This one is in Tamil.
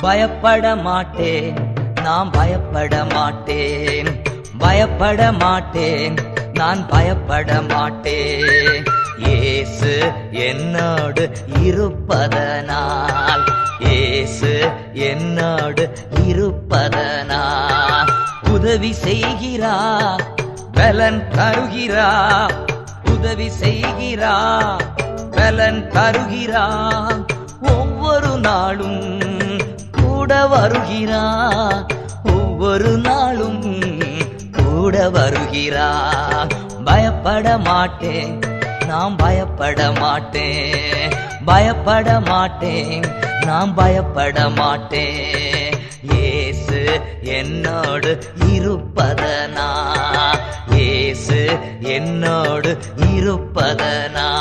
பயப்பட மாட்டேன், நான் பயப்பட மாட்டேன், பயப்பட மாட்டேன், நான் பயப்பட மாட்டேன். இயேசு என்னோடு இருப்பதனால், இயேசு என்னோடு இருப்பதனால் உதவி செய்கிறார், பலன் தருகிறார், உதவி செய்கிறார், பலன் தருகிறார். ஒவ்வொரு நாளும் கூட வருகிறார், ஒவ்வொரு நாளும் கூட வருகிறார். பயப்பட மாட்டேன், நான் பயப்பட மாட்டேன், பயப்பட மாட்டேன், நான் பயப்பட மாட்டேன். இயேசு என்னோடு இருப்பதனால், இயேசு என்னோடு இருப்பதனால்